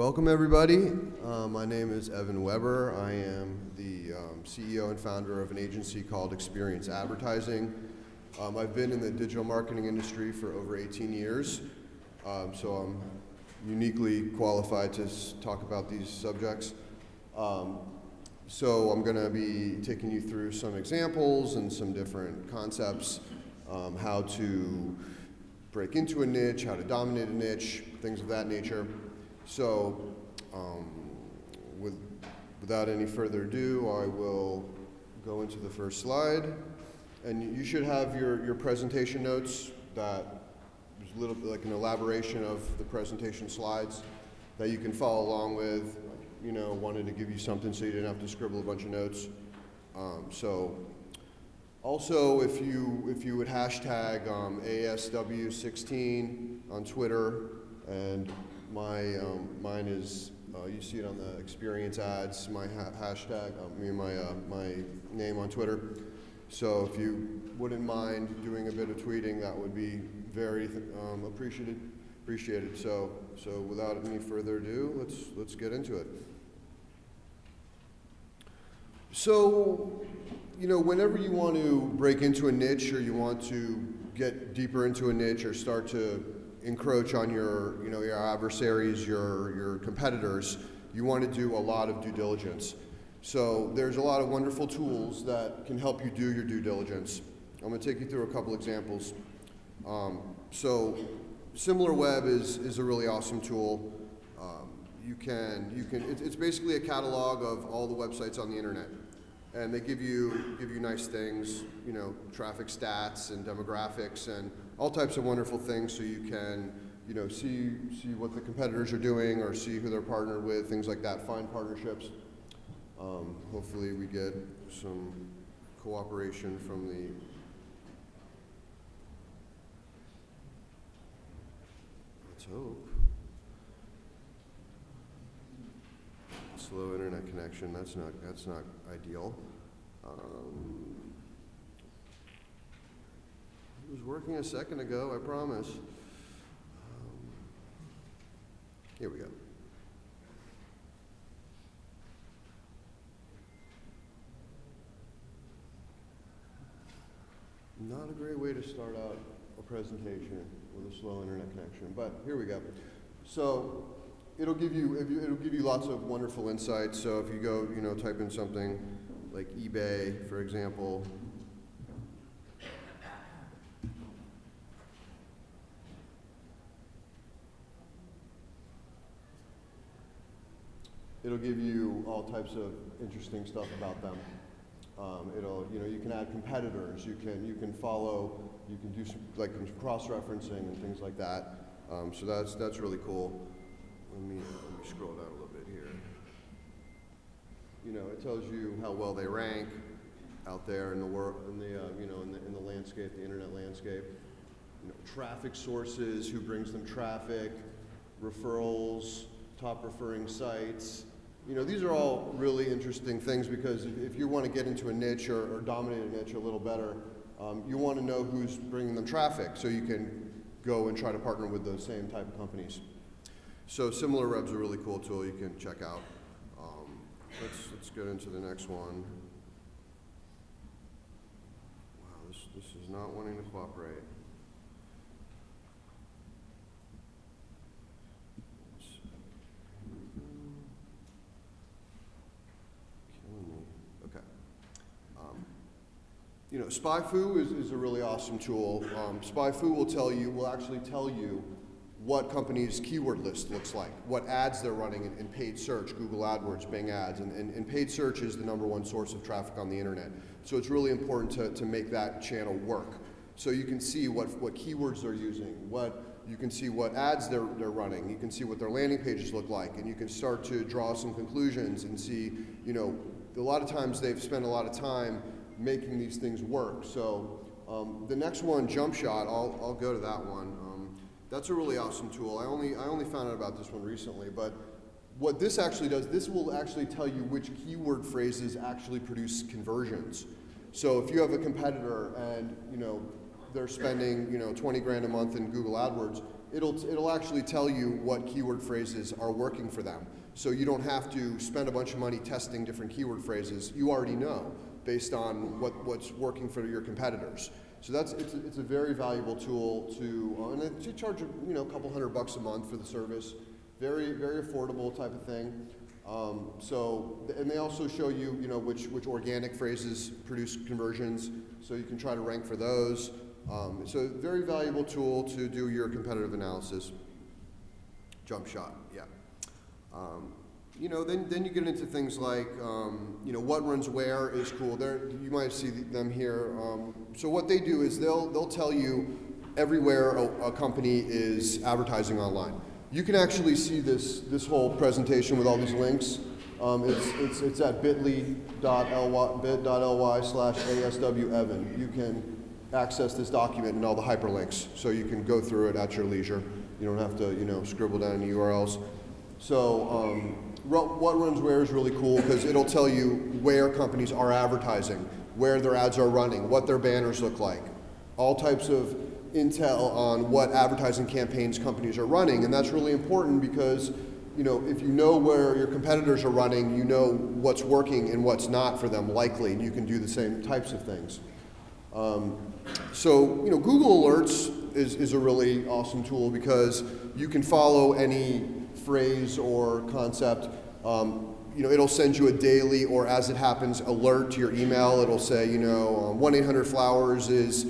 Welcome everybody. My name is Evan Weber. I am the CEO and founder of an agency called Experience Advertising. I've been in the digital marketing industry for over 18 years, so I'm uniquely qualified to talk about these subjects. So I'm going to be taking you through some examples and some different concepts, how to break into a niche, how to dominate a niche, things of that nature. So without any further ado, I will go into the first slide. And you should have your presentation notes that is a little bit like an elaboration of the presentation slides that you can follow along with. You know, wanted to give you something so you didn't have to scribble a bunch of notes. Also, if you would hashtag ASW16 on Twitter, and mine is you see it on the Experience Ads. My hashtag, my name on Twitter. So if you wouldn't mind doing a bit of tweeting, that would be very appreciated. So without any further ado, let's get into it. So, you know, whenever you want to break into a niche, or you want to get deeper into a niche, or start to encroach on your adversaries, your competitors, you want to do a lot of due diligence. So there's a lot of wonderful tools that can help you do your due diligence. I'm going to take you through a couple examples. So SimilarWeb is a really awesome tool. It's basically a catalog of all the websites on the internet, and they give you nice things, you know, traffic stats and demographics and all types of wonderful things, so you can, you know, see what the competitors are doing, or see who they're partnered with, things like that. Find partnerships. Hopefully we get some cooperation from the let's hope. Slow internet connection. That's not ideal. It was working a second ago, I promise. Here we go. Not a great way to start out a presentation with a slow internet connection, but here we go. So it'll give you lots of wonderful insights. So if you go, you know, type in something like eBay, for example. It'll give you all types of interesting stuff about them. You can add competitors. You can follow. You can do some cross-referencing and things like that. So that's really cool. Let me scroll down a little bit here. You know, it tells you how well they rank out there in the world, in the landscape, the internet landscape. You know, traffic sources, who brings them traffic, referrals, top referring sites. You know, these are all really interesting things, because if you want to get into a niche or dominate a niche a little better, you want to know who's bringing them traffic, so you can go and try to partner with those same type of companies. So SimilarWeb's a really cool tool you can check out. Let's get into the next one. Wow, this is not wanting to cooperate. Killing me. Okay. You know, SpyFu is a really awesome tool. SpyFu will actually tell you what company's keyword list looks like, what ads they're running in paid search, Google AdWords, Bing ads, and paid search is the #1 source of traffic on the internet. So it's really important to make that channel work. So you can see what keywords they're using, you can see what ads they're running, you can see what their landing pages look like, and you can start to draw some conclusions and see, you know, a lot of times they've spent a lot of time making these things work. So the next one, Jump Shot, I'll go to that one. That's a really awesome tool. I only found out about this one recently, but what this actually does, this will actually tell you which keyword phrases actually produce conversions. So if you have a competitor and, you know, they're spending, you know, 20 grand a month in Google AdWords, it'll actually tell you what keyword phrases are working for them. So you don't have to spend a bunch of money testing different keyword phrases. You already know based on what's working for your competitors. So it's a very valuable tool and it charge a couple $100 a month for the service. Very, very affordable type of thing. And they also show you, which organic phrases produce conversions, so you can try to rank for those. So very valuable tool to do your competitive analysis. Jump shot, yeah. Then you get into things like, what runs where is cool. You might see them here. So what they do is they'll tell you everywhere a company is advertising online. You can actually see this whole presentation with all these links. It's at bit.ly/ASWEvan. You can access this document and all the hyperlinks, so you can go through it at your leisure. You don't have to, scribble down any URLs. So what runs where is really cool because it'll tell you where companies are advertising, where their ads are running, what their banners look like, all types of intel on what advertising campaigns companies are running, and that's really important because if you know where your competitors are running, you know what's working and what's not for them likely, and you can do the same types of things. Google Alerts is a really awesome tool because you can follow any phrase or concept. It'll send you a daily or as it happens alert to your email. It'll say 1-800-Flowers is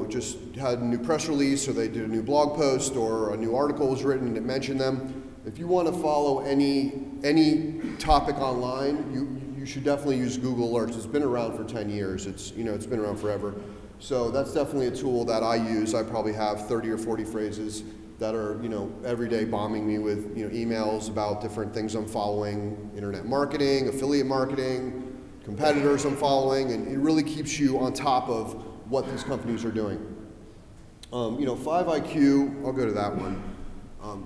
just had a new press release, or they did a new blog post, or a new article was written and it mentioned them. If you want to follow any topic online, you should definitely use Google Alerts. It's been around for 10 years. It's been around forever. So that's definitely a tool that I use. I probably have 30 or 40 phrases that are every day bombing me with emails about different things I'm following, internet marketing, affiliate marketing, competitors I'm following, and it really keeps you on top of what these companies are doing. 5IQ, I'll go to that one.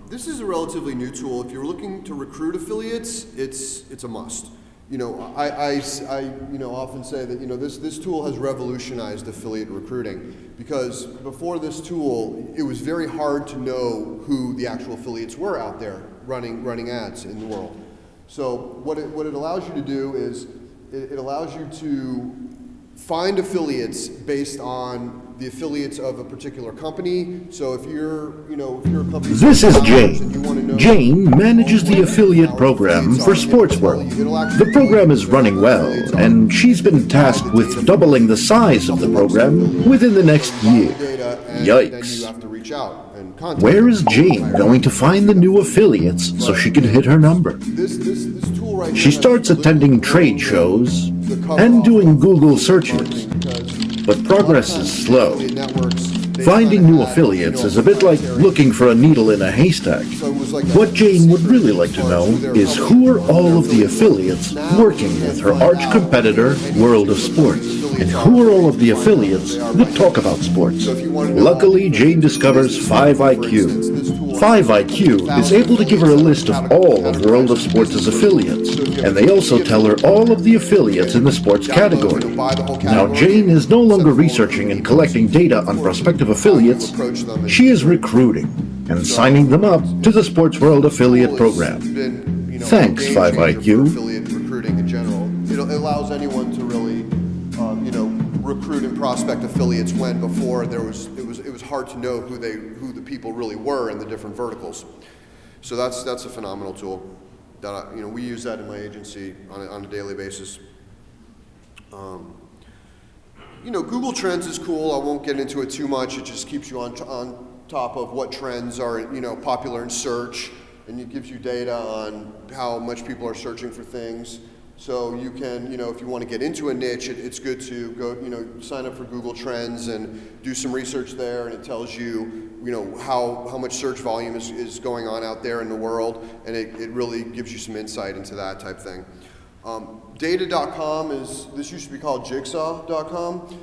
This is a relatively new tool. If you're looking to recruit affiliates, it's a must. I often say that this tool has revolutionized affiliate recruiting because before this tool, it was very hard to know who the actual affiliates were out there running ads in the world. So what it allows you to do is it allows you to find affiliates based on the affiliates of a particular company. So if you're a company. This is Jane. Jane manages the affiliate program for Sportsworld. The program is running well, and she's been tasked with doubling the size of the program within the next year. Yikes. Where is Jane going to find the new affiliates so she can hit her number? She starts attending trade shows and doing Google searches, but progress is slow. Finding new affiliates is a bit like looking for a needle in a haystack. What Jane would really like to know is who are all of the affiliates working with her arch competitor, World of Sports, and who are all of the affiliates that talk about sports. Luckily, Jane discovers 5IQ. 5IQ is able to give her a list of all of World of Sports' affiliates, and they also tell her all of the affiliates in the sports category. Now, Jane is no longer researching and collecting data on prospective affiliates. She is recruiting and signing them up to the Sports World affiliate program. Thanks, 5IQ. Affiliate recruiting in general. It allows anyone to really, recruit and prospect affiliates when before it was hard to know who the people really were in the different verticals. So that's a phenomenal tool. That we use that in my agency on a daily basis. Google Trends is cool. I won't get into it too much. It just keeps you on top of what trends are popular in search, and it gives you data on how much people are searching for things. So you can, if you want to get into a niche, it's good to go, sign up for Google Trends and do some research there, and it tells you, how much search volume is going on out there in the world, and it really gives you some insight into that type thing. Data.com this used to be called Jigsaw.com.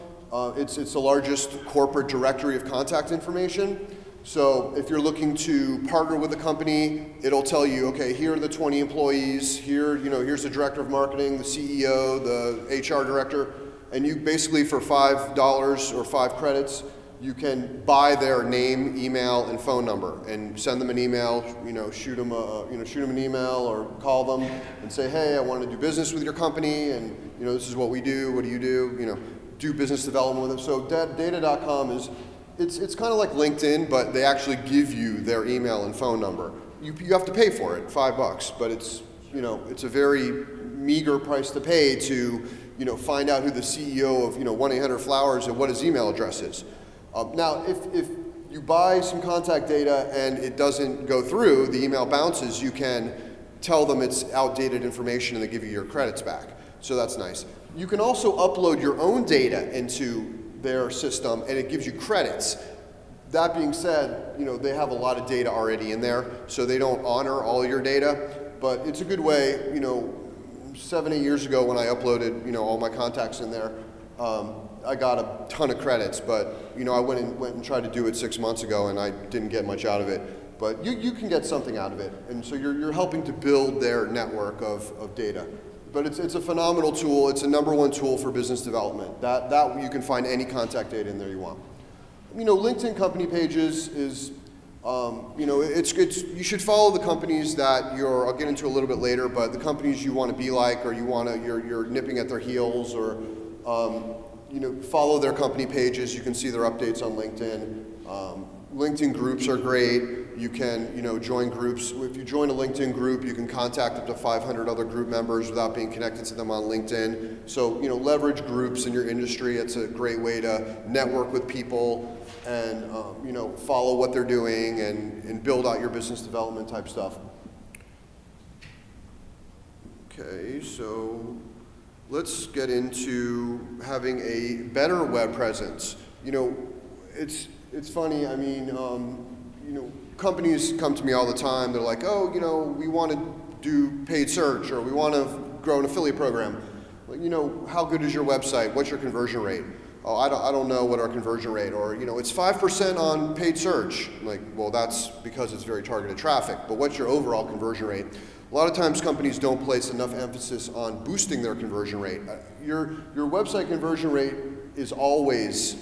It's the largest corporate directory of contact information. So if you're looking to partner with a company, it'll tell you, okay, here are the 20 employees, here's the director of marketing, the CEO, the HR director, and you basically for $5 or 5 credits, you can buy their name, email, and phone number, and send them an email. Shoot them an email or call them and say, hey, I want to do business with your company, and this is what we do. What do you do? Do business development with them. So data.com it's kind of like LinkedIn, but they actually give you their email and phone number. You have to pay for it, $5, but it's a very meager price to pay to find out who the CEO of 1-800-Flowers and what his email address is. Now, if you buy some contact data and it doesn't go through, the email bounces, you can tell them it's outdated information and they give you your credits back. So that's nice. You can also upload your own data into their system and it gives you credits. That being said, they have a lot of data already in there, so they don't honor all your data, but it's a good way. 7-8 years ago when I uploaded all my contacts in there, I got a ton of credits, but I went and tried to do it 6 months ago and I didn't get much out of it. But you can get something out of it, and so you're helping to build their network of data. But it's a phenomenal tool. It's a #1 tool for business development. That you can find any contact data in there you want. LinkedIn company pages is, you should follow the companies that I'll get into a little bit later, but the companies you want to be like, or you're nipping at their heels, or follow their company pages. You can see their updates on LinkedIn. LinkedIn groups are great. You can, join groups. If you join a LinkedIn group, you can contact up to 500 other group members without being connected to them on LinkedIn. So, leverage groups in your industry. It's a great way to network with people and, follow what they're doing and build out your business development type stuff. Okay, so let's get into having a better web presence. It's funny. I mean, companies come to me all the time. They're like, oh, we want to do paid search, or we want to grow an affiliate program. Like, how good is your website? What's your conversion rate? Oh, I don't know what our conversion rate, or it's 5% on paid search. I'm like, well, that's because it's very targeted traffic. But what's your overall conversion rate? A lot of times companies don't place enough emphasis on boosting their conversion rate. Your website conversion rate is always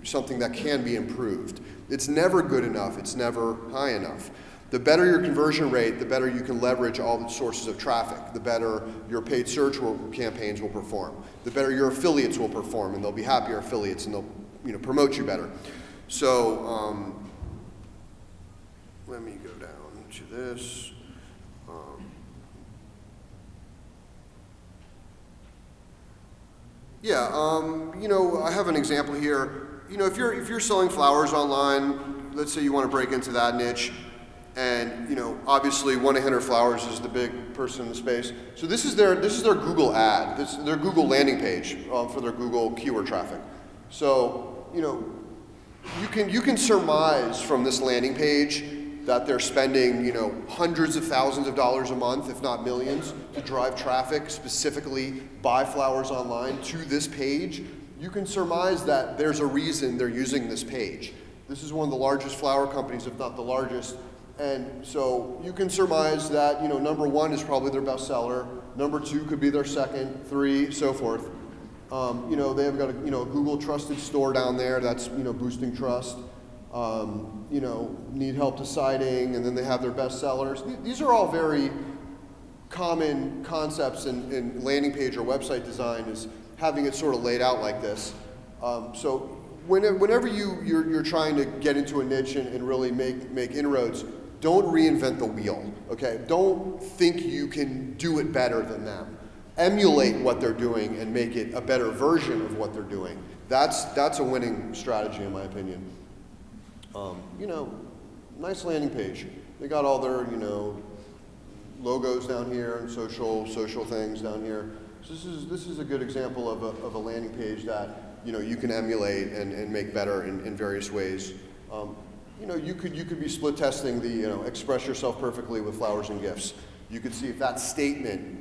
something that can be improved. It's never good enough. It's never high enough. The better your conversion rate, the better you can leverage all the sources of traffic. The better your paid search campaigns will perform. The better your affiliates will perform, and they'll be happier affiliates, and they'll promote you better. So let me go down to this. I have an example here. If you're selling flowers online, let's say you want to break into that niche, and obviously 1-800-Flowers is the big person in the space. So this is their Google ad. This is their Google landing page for their Google keyword traffic. So you can surmise from this landing page that they're spending hundreds of thousands of dollars a month, if not millions, to drive traffic, specifically buy flowers online to this page. You can surmise that there's a reason they're using this page. This is one of the largest flower companies, if not the largest. And so you can surmise that #1 is probably their best seller. #2 could be their second, 3, so forth. They have got a Google trusted store down there that's boosting trust. Need help deciding, and then they have their best sellers. These are all very common concepts in landing page or website design, is having it sort of laid out like this. So whenever you're trying to get into a niche and really make inroads, don't reinvent the wheel, okay? Don't think you can do it better than them. Emulate what they're doing and make it a better version of what they're doing. That's a winning strategy, in my opinion. Nice landing page. They got all their, logos down here and social things down here. So this is a good example of a landing page that you can emulate and make better in various ways. You could be split testing the express yourself perfectly with flowers and gifts. You could see if that statement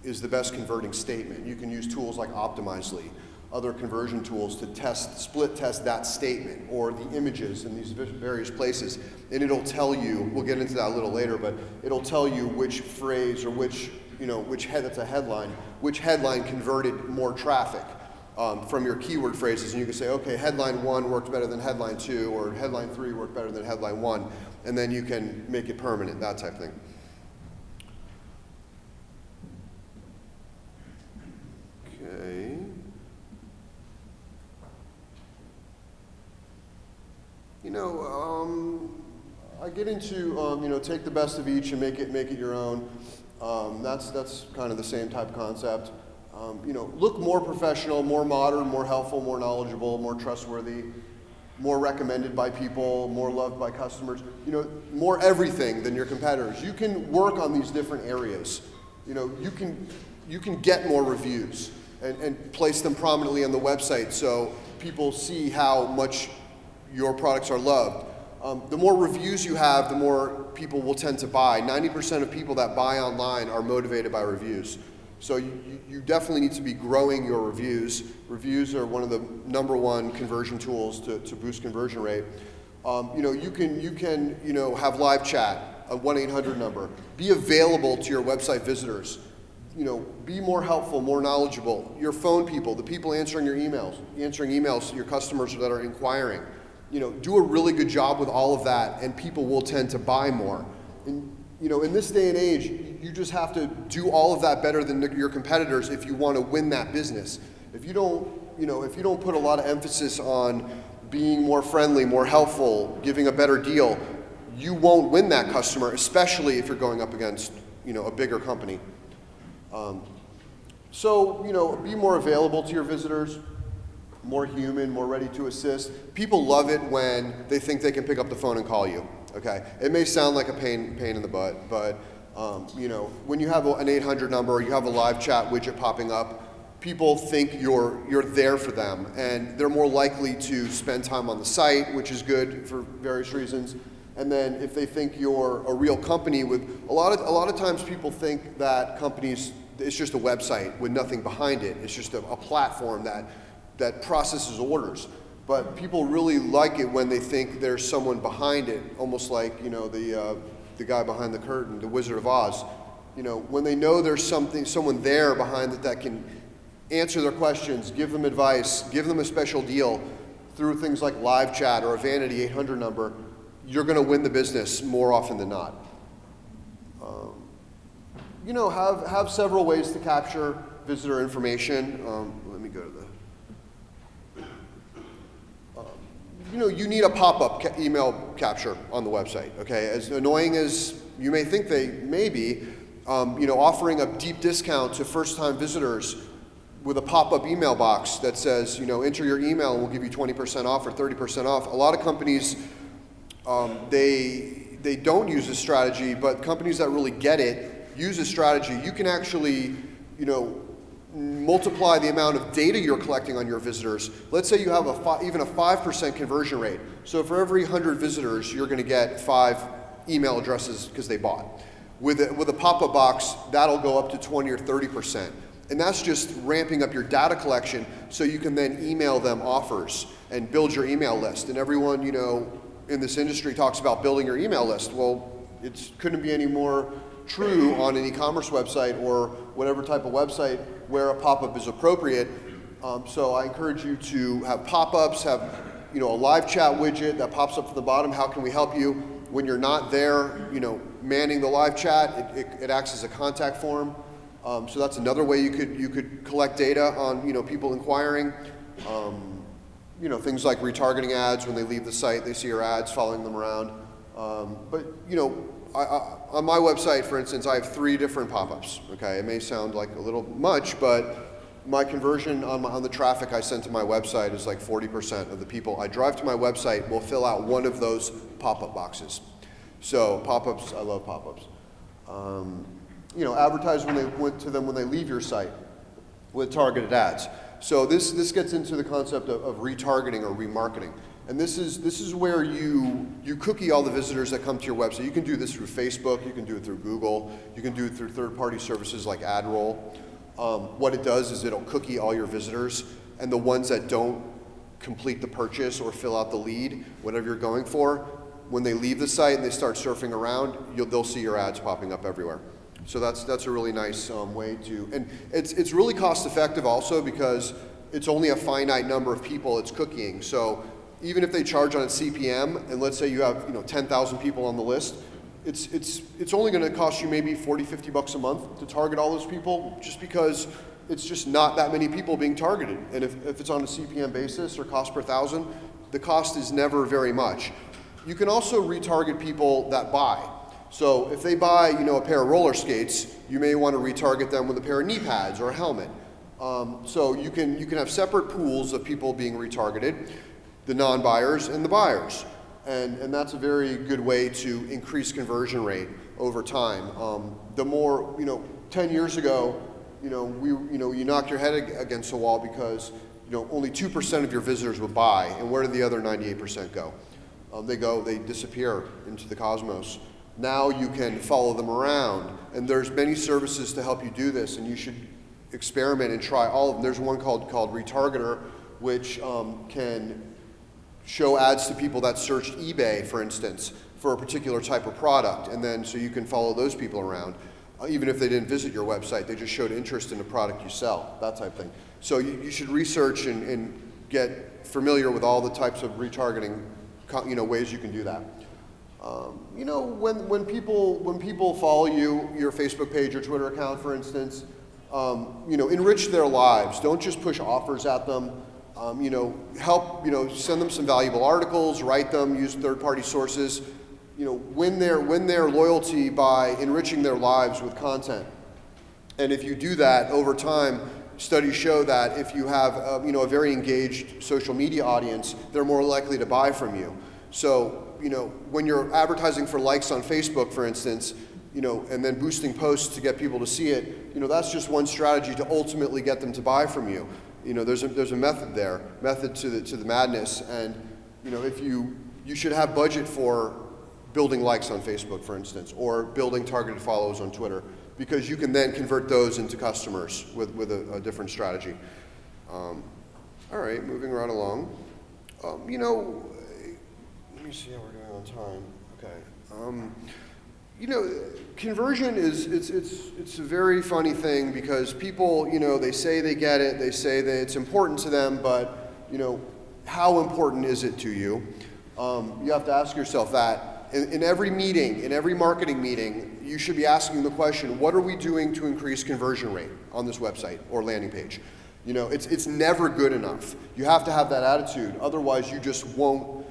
is the best converting statement. You can use tools like Optimizely, other conversion tools to split test that statement or the images in these various places, and it'll tell you. We'll get into that a little later, but it'll tell you which phrase or which headline converted more traffic. from your keyword phrases, and you can say, okay, headline 1 worked better than headline 2, or headline 3 worked better than headline 1, and then you can make it permanent, that type of thing. Okay. You know, I get into you know, take the best of each and make it your own. That's kind of the same type concept. You know, look more professional, more modern, more helpful, more knowledgeable, more trustworthy, more recommended by people, more loved by customers. You know, more everything than your competitors. You can work on these different areas. You know, you can get more reviews and place them prominently on the website so people see how much your products are loved. The more reviews you have, the more people will tend to buy. 90% of people that buy online are motivated by reviews. So you definitely need to be growing your reviews. Reviews are one of the #1 conversion tools to boost conversion rate. You know, you can you know, have live chat, a 1-800 number. Be available to your website visitors. You know, be more helpful, more knowledgeable. Your phone people, the people answering your emails, to your customers that are inquiring. You know, do a really good job with all of that, and people will tend to buy more. And you know, in this day and age, you just have to do all of that better than your competitors if you want to win that business. If you don't, you know, if you don't put a lot of emphasis on being more friendly, more helpful, giving a better deal, you won't win that customer, especially if you're going up against, you know, a bigger company. So, you know, be more available to your visitors, more human, more ready to assist. People love it when they think they can pick up the phone and call you. Okay, it may sound like a pain in the butt, but you know, when you have an 800 number or you have a live chat widget popping up, people think you're there for them, and they're more likely to spend time on the site, which is good for various reasons. And then if they think you're a real company with a lot of times people think that companies, it's just a website with nothing behind it. It's just a platform that processes orders. But people really like it when they think there's someone behind it, almost like, you know, the guy behind the curtain, the Wizard of Oz. You know, when they know there's someone there behind it that can answer their questions, give them advice, give them a special deal through things like live chat or a vanity 800 number, you're going to win the business more often than not. You know, have several ways to capture visitor information. Let me go to the. You know, you need a pop-up email capture on the website, okay? As annoying as you may think they may be, you know, offering a deep discount to first-time visitors with a pop-up email box that says, you know, enter your email and we'll give you 20% off or 30% off. A lot of companies, they don't use this strategy, but companies that really get it use this strategy. You can actually, you know, multiply the amount of data you're collecting on your visitors. Let's say you have even a 5% conversion rate. So for every 100 visitors, you're going to get 5 email addresses because they bought. With a pop-up box, that'll go up to 20 or 30%. And that's just ramping up your data collection so you can then email them offers and build your email list. And everyone, you know, in this industry talks about building your email list. Well, it couldn't be any more true on an e-commerce website or whatever type of website where a pop-up is appropriate. So I encourage you to have pop-ups, have, you know, a live chat widget that pops up at the bottom. How can we help you? When you're not there, you know, manning the live chat, it acts as a contact form. So that's another way you could collect data on, you know, people inquiring. You know, things like retargeting ads. When they leave the site, they see your ads, following them around. But you know, on my website, for instance, I have 3 different pop-ups. Okay, it may sound like a little much, but my conversion on the traffic I send to my website is like 40% of the people I drive to my website will fill out one of those pop-up boxes. So pop-ups, I love pop-ups. You know, advertise when they leave your site with targeted ads. So this gets into the concept of retargeting or remarketing. And this is where you cookie all the visitors that come to your website. You can do this through Facebook, you can do it through Google, you can do it through third-party services like AdRoll. What it does is it'll cookie all your visitors, and the ones that don't complete the purchase or fill out the lead, whatever you're going for, when they leave the site and they start surfing around, they'll see your ads popping up everywhere. So that's a really nice way to, and it's really cost effective also because it's only a finite number of people it's cooking. So even if they charge on a CPM, and let's say you have 10,000 people on the list, it's only going to cost you maybe 40, 50 bucks a month to target all those people, just because it's just not that many people being targeted. And if it's on a CPM basis or cost per thousand, the cost is never very much. You can also retarget people that buy. So if they buy, a pair of roller skates, you may want to retarget them with a pair of knee pads or a helmet. So you can have separate pools of people being retargeted, the non-buyers and the buyers. And that's a very good way to increase conversion rate over time. The more, 10 years ago, you knocked your head against the wall because, only 2% of your visitors would buy, and where did the other 98% go? They disappear into the cosmos. Now you can follow them around, and there's many services to help you do this, and you should experiment and try all of them. There's one called Retargeter, which can show ads to people that searched eBay, for instance, for a particular type of product, and then so you can follow those people around. Even if they didn't visit your website, they just showed interest in the product you sell, that type of thing. So you should research and get familiar with all the types of retargeting ways you can do that. When people follow you, your Facebook page or Twitter account, for instance, enrich their lives. Don't just push offers at them. Help, send them some valuable articles, write them, use third-party sources. Win their loyalty by enriching their lives with content. And if you do that over time, studies show that if you have a very engaged social media audience, they're more likely to buy from you. So when you're advertising for likes on Facebook, for instance, and then boosting posts to get people to see it, that's just one strategy to ultimately get them to buy from you. There's a method there, to the madness, and if you should have budget for building likes on Facebook, for instance, or building targeted follows on Twitter, because you can then convert those into customers with a different strategy. All right, moving right along. Let me see how we're doing on time. Okay. Conversion it's a very funny thing, because people, they say they get it, they say that it's important to them, but, how important is it to you? You have to ask yourself that. In every meeting, in every marketing meeting, you should be asking the question, what are we doing to increase conversion rate on this website or landing page? It's never good enough. You have to have that attitude, otherwise you just won't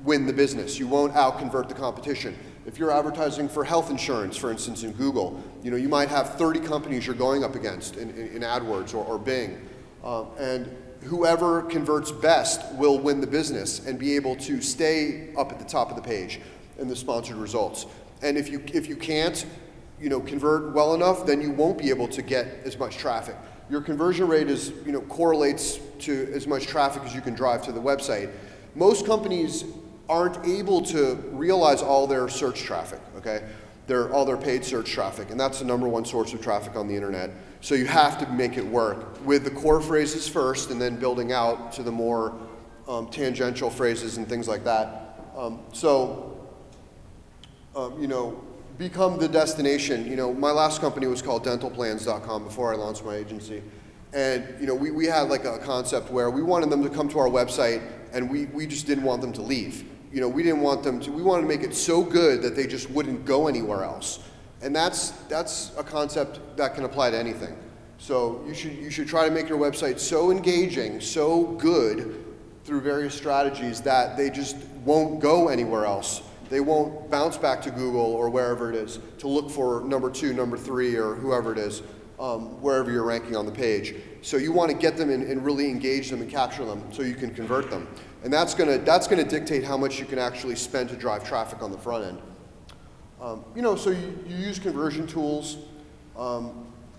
win the business. You won't out-convert the competition. If you're advertising for health insurance, for instance, in Google, you might have 30 companies you're going up against in AdWords or Bing. And whoever converts best will win the business and be able to stay up at the top of the page in the sponsored results. And if you can't, convert well enough, then you won't be able to get as much traffic. Your conversion rate correlates to as much traffic as you can drive to the website. Most companies aren't able to realize all their search traffic, okay? All their paid search traffic, and that's the #1 source of traffic on the internet. So you have to make it work with the core phrases first, and then building out to the more tangential phrases and things like that. Become the destination. My last company was called dentalplans.com before I launched my agency. And, we had like a concept where we wanted them to come to our website, and we just didn't want them to leave. We didn't want them to, we wanted to make it so good that they just wouldn't go anywhere else. And that's a concept that can apply to anything. So you should try to make your website so engaging, so good through various strategies that they just won't go anywhere else. They won't bounce back to Google or wherever it is to look for number 2, number 3, or whoever it is, wherever you're ranking on the page. So you want to get them and really engage them and capture them so you can convert them. And that's gonna dictate how much you can actually spend to drive traffic on the front end. So you use conversion tools.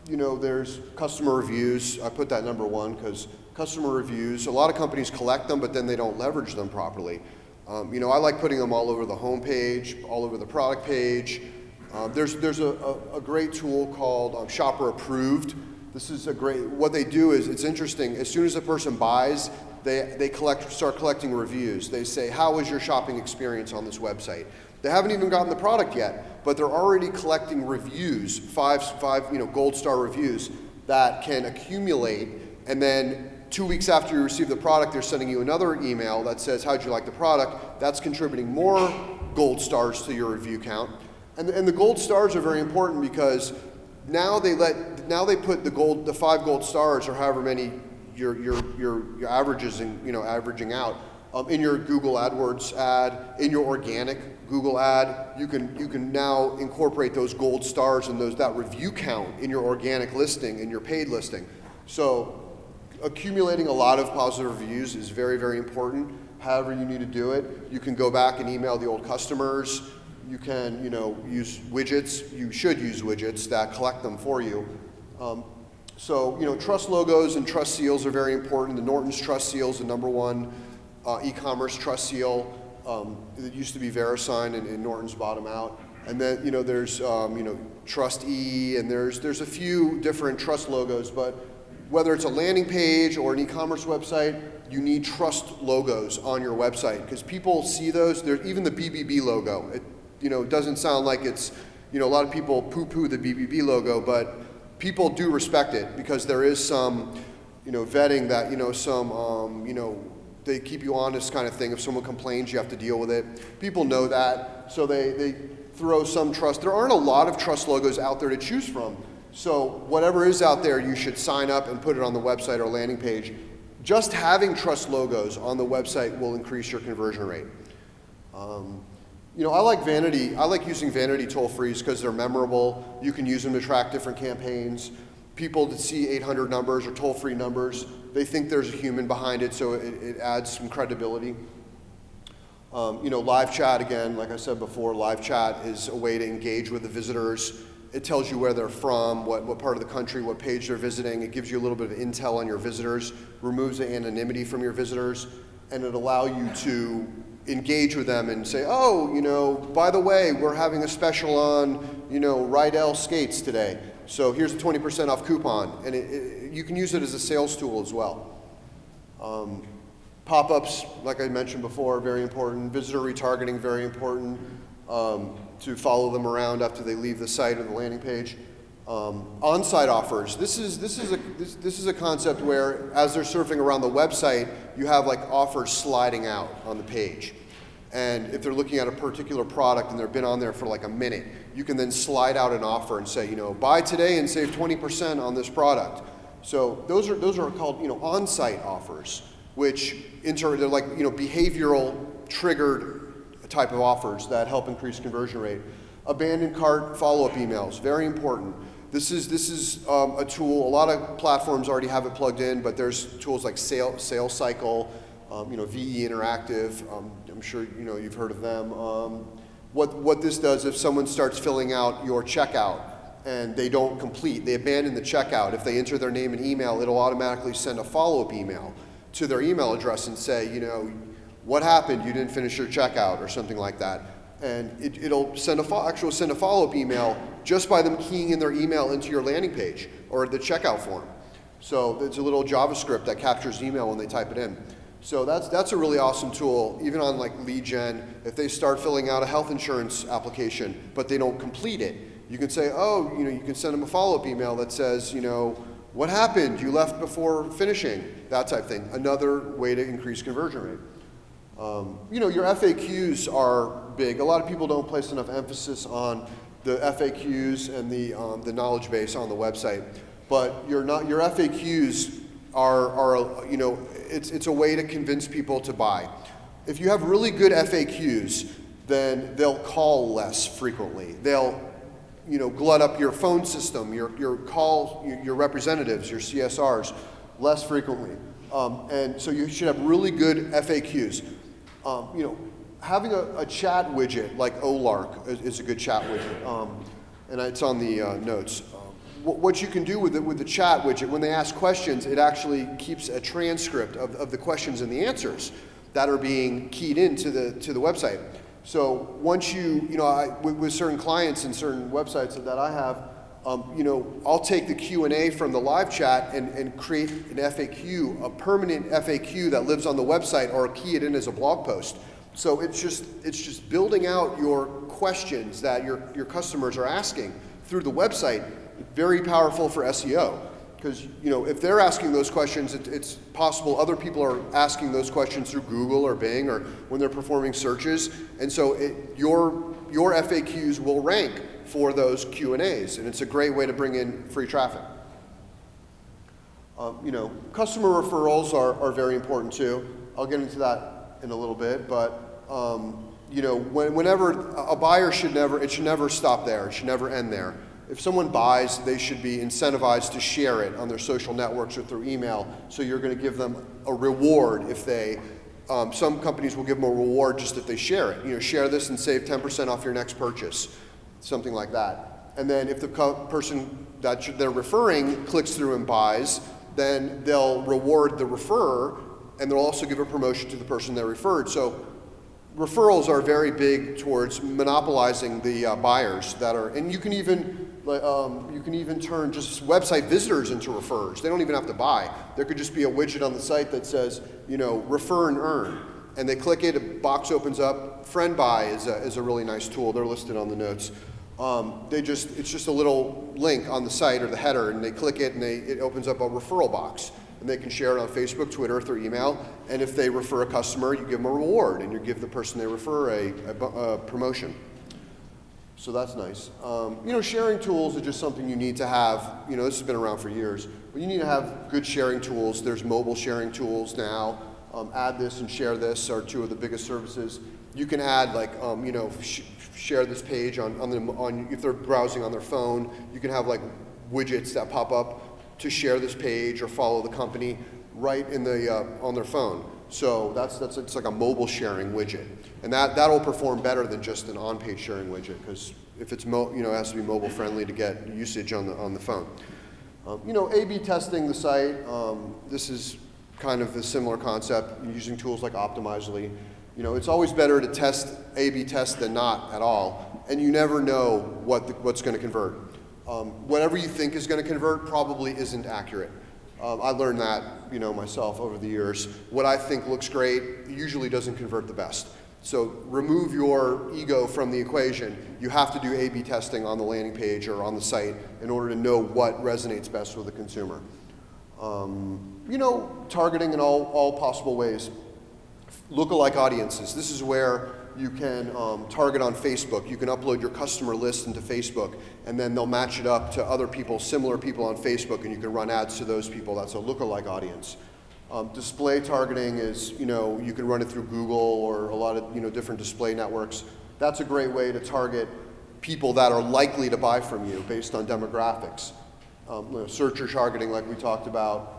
There's customer reviews. I put that #1 because customer reviews, a lot of companies collect them, but then they don't leverage them properly. I like putting them all over the home page, all over the product page. There's a great tool called Shopper Approved. This is what they do is, it's interesting, as soon as a person buys, they start collecting reviews. They say, how was your shopping experience on this website? They haven't even gotten the product yet, but they're already collecting reviews, five gold star reviews that can accumulate, and then 2 weeks after you receive the product, they're sending you another email that says, how'd you like the product? That's contributing more gold stars to your review count. And the gold stars are very important because now they put the 5 gold stars or however many your averages and averaging out in your Google AdWords ad, in your organic Google ad. You can now incorporate those gold stars and that review count in your organic listing, in your paid listing. So accumulating a lot of positive reviews is very, very important. However you need to do it. You can go back and email the old customers. You can, use widgets. You should use widgets that collect them for you. So, trust logos and trust seals are very important. The Norton's Trust Seal is the #1 e-commerce trust seal. It used to be VeriSign and Norton's bottom out. And then, there's, Trust E, and there's a few different trust logos, but whether it's a landing page or an e-commerce website, you need trust logos on your website because people see those. There's even the BBB logo. It doesn't sound like it's, a lot of people poo-poo the BBB logo, but people do respect it because there is some, vetting that, they keep you honest kind of thing. If someone complains, you have to deal with it. People know that, so they throw some trust. There aren't a lot of trust logos out there to choose from. So whatever is out there, you should sign up and put it on the website or landing page. Just having trust logos on the website will increase your conversion rate. I like Vanity. I like using Vanity toll-frees because they're memorable. You can use them to track different campaigns. People that see 800 numbers or toll-free numbers, they think there's a human behind it, so it adds some credibility. Live chat, again, like I said before, live chat is a way to engage with the visitors. It tells you where they're from, what part of the country, what page they're visiting. It gives you a little bit of intel on your visitors, removes the anonymity from your visitors, and it allows you to engage with them and say, by the way, we're having a special on, Rydell skates today. So here's a 20% off coupon. And you can use it as a sales tool as well. Pop-ups, like I mentioned before, very important. Visitor retargeting, very important. To follow them around after they leave the site or the landing page. On-site offers. This is a concept where, as they're surfing around the website, you have like offers sliding out on the page. And if they're looking at a particular product and they've been on there for like a minute, you can then slide out an offer and say, buy today and save 20% on this product. So those are called on-site offers, which they're like behavioral triggered type of offers that help increase conversion rate. Abandoned cart follow-up emails, very important. This is a tool. A lot of platforms already have it plugged in, but there's tools like Sales Cycle, VE Interactive. I'm sure you've heard of them. What this does, if someone starts filling out your checkout and they don't complete, they abandon the checkout. If they enter their name and email, it'll automatically send a follow-up email to their email address and say, what happened? You didn't finish your checkout or something like that. And it'll send a follow-up email just by them keying in their email into your landing page or the checkout form. So it's a little JavaScript that captures email when they type it in. So that's a really awesome tool, even on like lead gen. If they start filling out a health insurance application, but they don't complete it, you can say, you can send them a follow-up email that says, what happened? You left before finishing, that type of thing. Another way to increase conversion rate. Your FAQs are big. A lot of people don't place enough emphasis on the FAQs and the knowledge base on the website. But your FAQs are it's a way to convince people to buy. If you have really good FAQs, then they'll call less frequently. They'll glut up your phone system, your representatives, your CSRs less frequently. And so you should have really good FAQs. Having a chat widget like Olark is a good chat widget, and it's on the notes. What you can do with the chat widget, when they ask questions, it actually keeps a transcript of the questions and the answers that are being keyed into the website. So once with certain clients and certain websites that I have, I'll take the Q&A from the live chat and create an FAQ, a permanent FAQ that lives on the website, or key it in as a blog post. So it's just building out your questions that your customers are asking through the website. Very powerful for SEO. because if they're asking those questions, it's possible other people are asking those questions through Google or Bing or when they're performing searches, and so your FAQs will rank for those Q&As, and it's a great way to bring in free traffic. Customer referrals are very important too. I'll get into that in a little bit, but whenever a buyer should never stop there. It should never end there. If someone buys, they should be incentivized to share it on their social networks or through email. So you're going to give them a reward if they. Some companies will give them a reward just if they share it. Share this and save 10% off your next purchase, something like that. And then if the person that they're referring clicks through and buys, then they'll reward the referrer, and they'll also give a promotion to the person they referred. So referrals are very big towards monopolizing the buyers that are, and you can even turn just website visitors into referrers. They don't even have to buy. There could just be a widget on the site that says, refer and earn, and they click it, a box opens up. Friend buy is a really nice tool. They're listed on the notes. It's just a little link on the site or the header, and they click it, and it opens up a referral box. And they can share it on Facebook, Twitter, through email. And if they refer a customer, you give them a reward, and you give the person they refer a promotion. So that's nice. Sharing tools are just something you need to have. This has been around for years, but you need to have good sharing tools. There's mobile sharing tools now. Add this and share this are two of the biggest services. You can add share this page on if they're browsing on their phone. You can have widgets that pop up to share this page or follow the company right in the on their phone. So it's like a mobile sharing widget, and that'll perform better than just an on-page sharing widget, because if it's it has to be mobile friendly to get usage on the phone. A/B testing the site. This is kind of the similar concept using tools like Optimizely. It's always better to A/B test than not at all, and you never know what's going to convert. Whatever you think is going to convert probably isn't accurate. I learned that, myself over the years. What I think looks great usually doesn't convert the best. So remove your ego from the equation. You have to do A/B testing on the landing page or on the site in order to know what resonates best with the consumer. Targeting in all possible ways. Lookalike audiences. This is where you can target on Facebook. You can upload your customer list into Facebook, and then they'll match it up to other people, similar people on Facebook, and you can run ads to those people. That's a lookalike audience. Display targeting is, you can run it through Google or a lot of, different display networks. That's a great way to target people that are likely to buy from you based on demographics. Searcher targeting, like we talked about.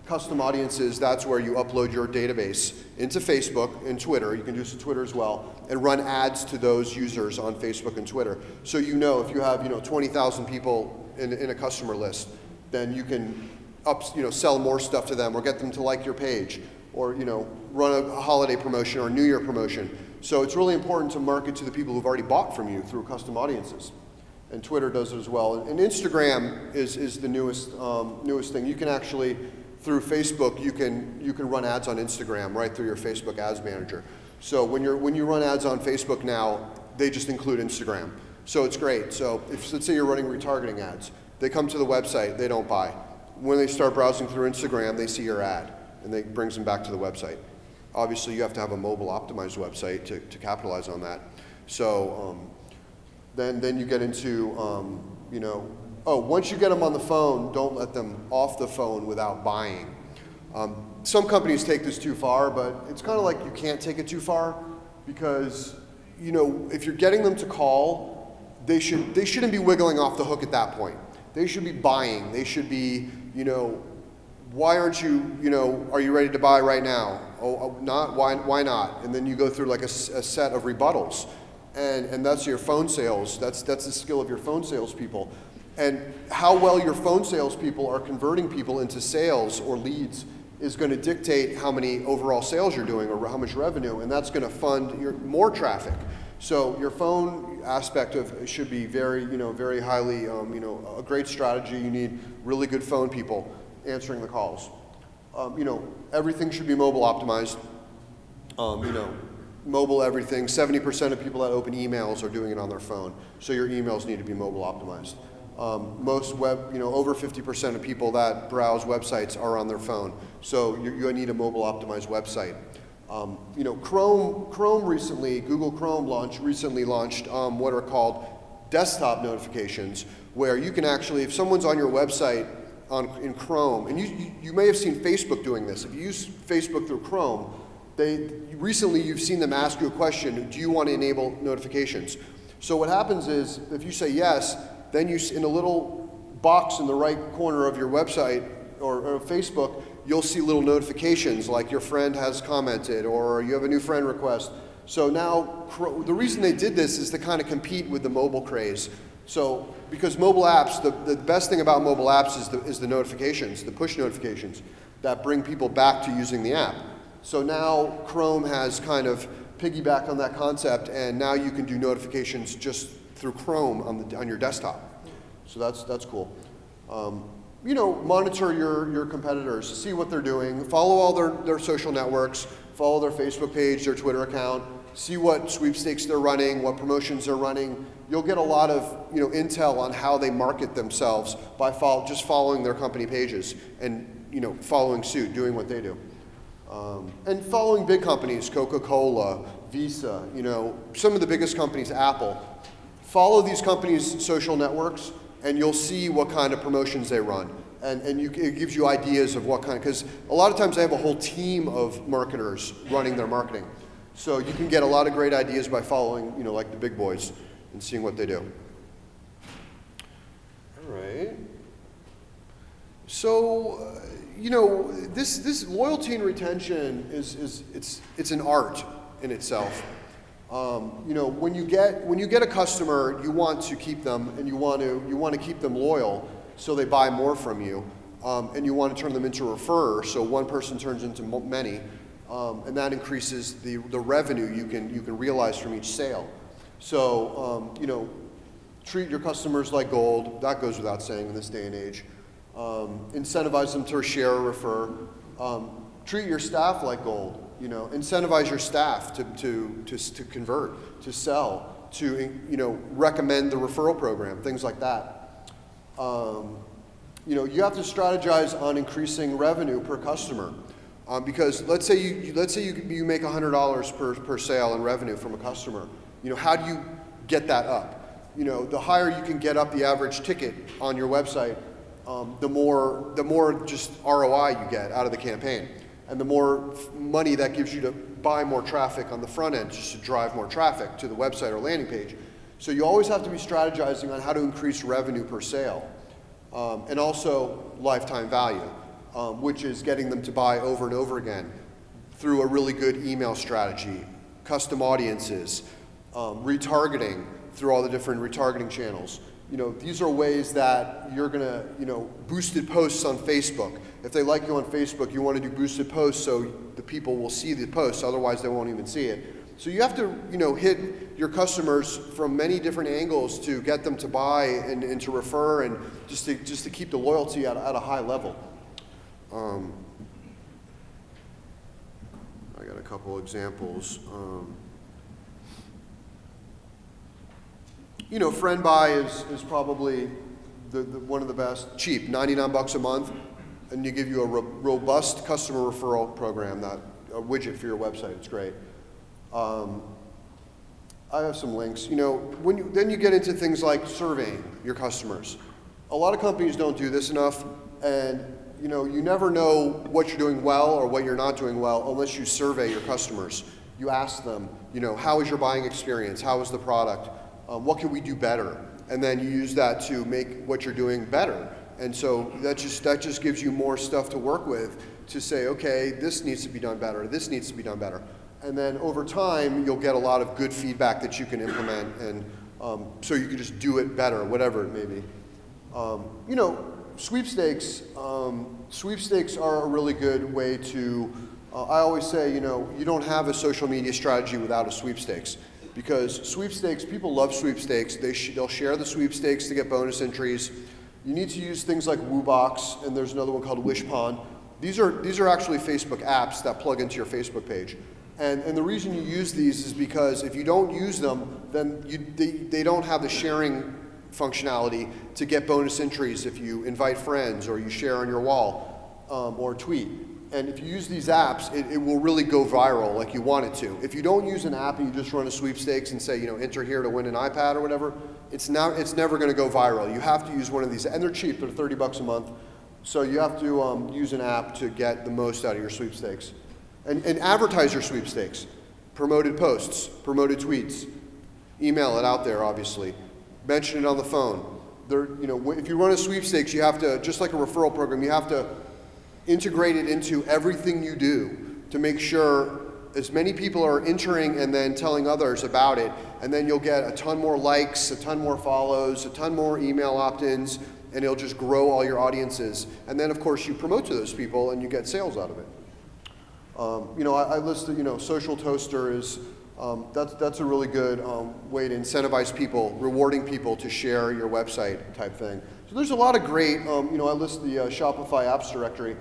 Custom audiences, that's where you upload your database into Facebook and Twitter. You can do this to Twitter as well, and run ads to those users on Facebook and Twitter. So if you have 20,000 people in a customer list, then you can sell more stuff to them or get them to like your page, or run a holiday promotion or a New Year promotion. So it's really important to market to the people who've already bought from you through custom audiences. And Twitter does it as well. And Instagram is the newest thing. You can actually, through Facebook, you can run ads on Instagram right through your Facebook Ads Manager. So when you run ads on Facebook now, they just include Instagram. So it's great. So let's say you're running retargeting ads, they come to the website, they don't buy. When they start browsing through Instagram, they see your ad, and it brings them back to the website. Obviously, you have to have a mobile optimized website to capitalize on that. So then you get into once you get them on the phone, don't let them off the phone without buying. Some companies take this too far, but it's kind of like you can't take it too far, because if you're getting them to call, they shouldn't be wiggling off the hook at that point. They should be buying. They should be, why aren't you, are you ready to buy right now? Oh, not, why not? And then you go through like a set of rebuttals, and that's your phone sales. That's the skill of your phone salespeople. And how well your phone salespeople are converting people into sales or leads is going to dictate how many overall sales you're doing or how much revenue, and that's going to fund your more traffic. So your phone aspect should be very, very highly, a great strategy. You need really good phone people answering the calls. Everything should be mobile optimized. Mobile everything. 70% of people that open emails are doing it on their phone. So your emails need to be mobile optimized. Most over 50% of people that browse websites are on their phone. So you need a mobile optimized website. Chrome recently, Google Chrome recently launched what are called desktop notifications, where you can actually, if someone's on your website in Chrome, and you may have seen Facebook doing this. If you use Facebook through Chrome, recently you've seen them ask you a question, do you want to enable notifications? So what happens is, if you say yes, then in a little box in the right corner of your website or Facebook, you'll see little notifications like your friend has commented or you have a new friend request. So now, the reason they did this is to kind of compete with the mobile craze. So, because mobile apps, the best thing about mobile apps is the notifications, the push notifications that bring people back to using the app. So now Chrome has kind of piggybacked on that concept, and now you can do notifications just through Chrome on your desktop. So that's cool. Monitor your competitors, see what they're doing, follow all their social networks, follow their Facebook page, their Twitter account, see what sweepstakes they're running, what promotions they're running. You'll get a lot of intel on how they market themselves by just following their company pages and following suit, doing what they do. And following big companies, Coca-Cola, Visa, some of the biggest companies, Apple. Follow these companies' social networks, and you'll see what kind of promotions they run. And it gives you ideas of what kind, because a lot of times they have a whole team of marketers running their marketing. So you can get a lot of great ideas by following, like the big boys and seeing what they do. All right. So, this loyalty and retention it's an art in itself. When you get a customer, you want to keep them, and you want to keep them loyal, so they buy more from you, and you want to turn them into referrers, so one person turns into many, and that increases the revenue you can realize from each sale. So treat your customers like gold. That goes without saying in this day and age. Incentivize them to share or refer. Treat your staff like gold. Incentivize your staff to convert, to sell, to recommend the referral program, things like that. You have to strategize on increasing revenue per customer, because let's say you make $100 per sale in revenue from a customer. How do you get that up? The higher you can get up the average ticket on your website, the more just ROI you get out of the campaign, and the more money that gives you to buy more traffic on the front end, just to drive more traffic to the website or landing page. So you always have to be strategizing on how to increase revenue per sale, and also lifetime value, which is getting them to buy over and over again through a really good email strategy, custom audiences, retargeting through all the different retargeting channels. These are ways that you're gonna, boosted posts on Facebook. If they like you on Facebook, you want to do boosted posts so the people will see the posts, otherwise they won't even see it. So you have to, hit your customers from many different angles to get them to buy and to refer, and just to keep the loyalty at a high level. I got a couple examples. Friend buy is probably one of the best. Cheap, $99 a month, and you give you a robust customer referral program, a widget for your website. It's great. I have some links. Then you get into things like surveying your customers. A lot of companies don't do this enough, and you never know what you're doing well or what you're not doing well unless you survey your customers. You ask them, how is your buying experience? How is the product? What can we do better? And then you use that to make what you're doing better. And so that just gives you more stuff to work with to say, okay, this needs to be done better, this needs to be done better. And then over time, you'll get a lot of good feedback that you can implement, and so you can just do it better, whatever it may be. Sweepstakes are a really good way to, I always say, you don't have a social media strategy without a sweepstakes. Because sweepstakes, people love sweepstakes. They'll share the sweepstakes to get bonus entries. You need to use things like WooBox, and there's another one called Wishpond. These are actually Facebook apps that plug into your Facebook page. And the reason you use these is because if you don't use them, then they don't have the sharing functionality to get bonus entries if you invite friends or you share on your wall or tweet. And if you use these apps, it will really go viral like you want it to. If you don't use an app and you just run a sweepstakes and say, enter here to win an iPad or whatever, it's never going to go viral. You have to use one of these, and they're cheap. They're $30 a month. So you have to use an app to get the most out of your sweepstakes. And advertise your sweepstakes. Promoted posts, promoted tweets. Email it out there, obviously. Mention it on the phone. If you run a sweepstakes, you have to, just like a referral program, you have to integrate it into everything you do to make sure as many people are entering and then telling others about it, and then you'll get a ton more likes, a ton more follows, a ton more email opt-ins, and it'll just grow all your audiences. And then, of course, you promote to those people and you get sales out of it. I listed, Social Toaster is, that's a really good way to incentivize people, rewarding people to share your website type thing. So there's a lot of great, I list the Shopify apps directory.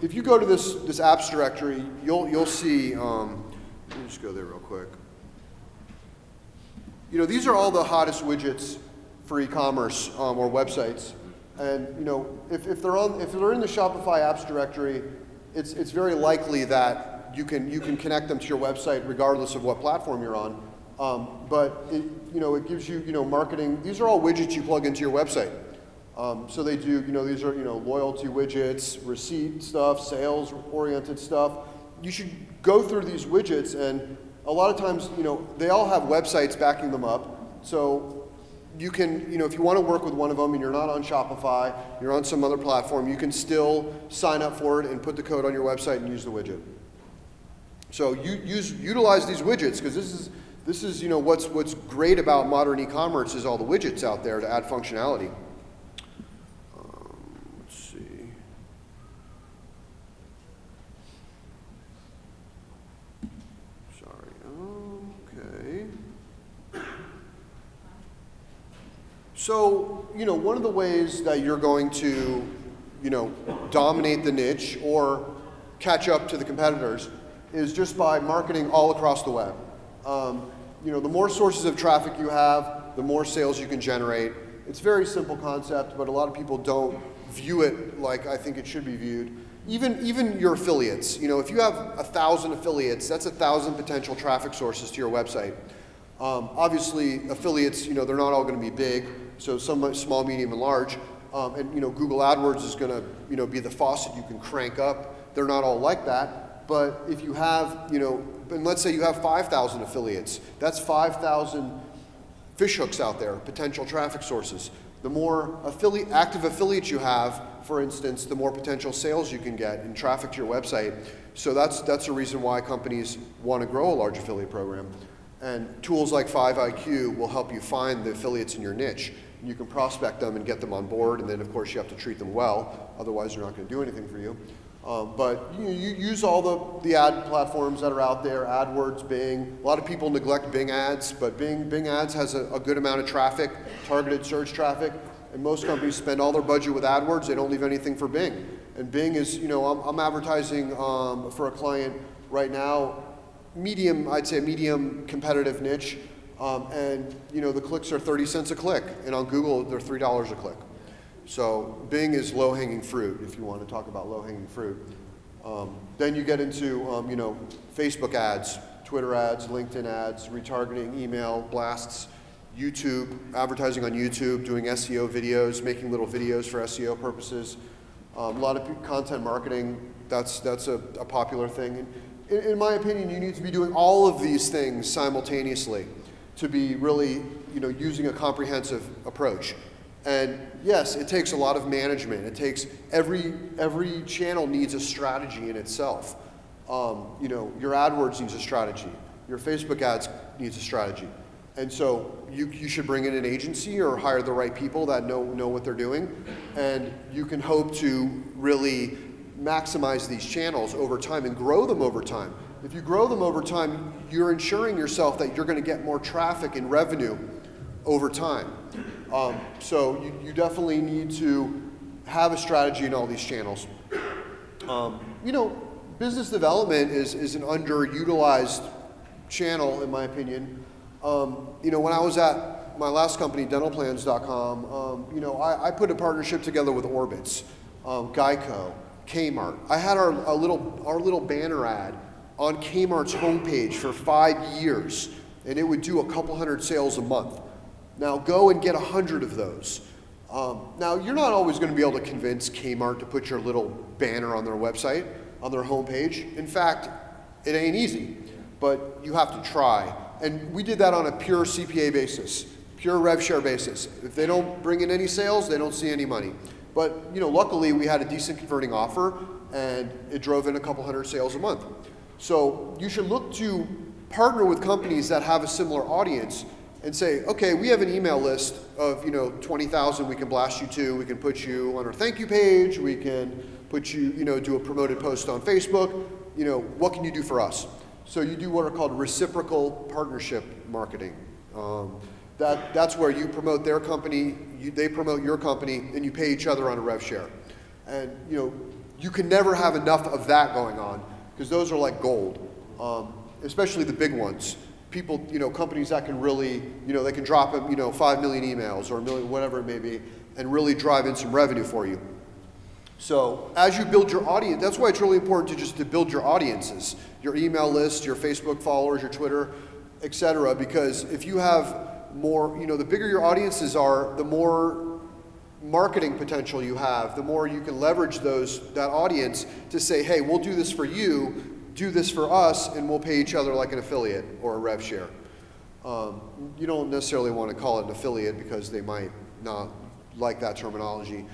If you go to this apps directory, you'll see, let me just go there real quick. These are all the hottest widgets for e-commerce or websites. And if they're in the Shopify apps directory, it's very likely that you can connect them to your website regardless of what platform you're on. But it gives you marketing. These are all widgets you plug into your website. So they do, these are, loyalty widgets, receipt stuff, sales-oriented stuff. You should go through these widgets, and a lot of times, they all have websites backing them up. So you can, if you want to work with one of them and you're not on Shopify, you're on some other platform, you can still sign up for it and put the code on your website and use the widget. So utilize these widgets, because this is what's great about modern e-commerce is all the widgets out there to add functionality. So, one of the ways that you're going to, dominate the niche or catch up to the competitors is just by marketing all across the web. The more sources of traffic you have, the more sales you can generate. It's a very simple concept, but a lot of people don't view it like I think it should be viewed. Even your affiliates, if you have 1,000 affiliates, that's 1,000 potential traffic sources to your website. Obviously, affiliates, they're not all going to be big. So some small, medium, and large, and Google AdWords is going to be the faucet you can crank up. They're not all like that, but if you have and let's say you have 5,000 affiliates, that's 5,000 fishhooks out there, potential traffic sources. The more active affiliates you have, for instance, the more potential sales you can get and traffic to your website. So that's a reason why companies want to grow a large affiliate program. And tools like 5IQ will help you find the affiliates in your niche. You can prospect them and get them on board, and then of course you have to treat them well, otherwise they're not going to do anything for you. But you use all the ad platforms that are out there, AdWords, Bing. A lot of people neglect Bing ads, but Bing ads has a good amount of traffic, targeted search traffic, and most companies spend all their budget with AdWords. They don't leave anything for Bing. And Bing is, I'm advertising for a client right now, I'd say medium competitive niche, and the clicks are 30 cents a click, and on Google they're $3 a click. So Bing is low-hanging fruit, if you want to talk about low-hanging fruit. Then you get into Facebook ads, Twitter ads, LinkedIn ads, retargeting, email blasts, YouTube, advertising on YouTube, doing SEO videos, making little videos for SEO purposes. A lot of content marketing, that's a popular thing. In my opinion, you need to be doing all of these things simultaneously to be really, using a comprehensive approach. And yes, it takes a lot of management. It takes every channel needs a strategy in itself. Your AdWords needs a strategy. Your Facebook ads needs a strategy. And so you should bring in an agency or hire the right people that know what they're doing. And you can hope to really maximize these channels over time and grow them over time. If you grow them over time, you're ensuring yourself that you're going to get more traffic and revenue over time. So you definitely need to have a strategy in all these channels. Business development is an underutilized channel, in my opinion. When I my last company, dentalplans.com, you know, I put a partnership together with Orbitz, Geico, Kmart. I had our little banner ad on Kmart's homepage for 5 years, and it would do a couple hundred sales a month. Now go and get 100 of those. Now you're not always going to be able to convince Kmart to put your little banner on their website, on their homepage. In fact, it ain't easy, but you have to try. And we did that on a pure CPA basis, pure rev share basis. If they don't bring in any sales, they don't see any money. But you know, luckily we had a decent converting offer, and it drove in a couple hundred sales a month. So you should look to partner with companies that have a similar audience and say, okay, we have an email list of 20,000 we can blast you to. We can put you on our thank you page. We can put you, do a promoted post on Facebook. What can you do for us? So you do what are called reciprocal partnership marketing. That's where you promote their company, they promote your company, and you pay each other on a rev share. And you can never have enough of that going on, because those are like gold, especially the big ones. People, companies that can really, they can drop 5 million emails or a million, whatever it may be, and really drive in some revenue for you. So as you build your audience, that's why it's really important to build your audiences, your email list, your Facebook followers, your Twitter, etc. Because if you have more, the bigger your audiences are, the more marketing potential you have, the more you can leverage that audience to say, hey, we'll do this for you, do this for us, and we'll pay each other like an affiliate or a rev share. You don't necessarily want to call it an affiliate because they might not like that terminology.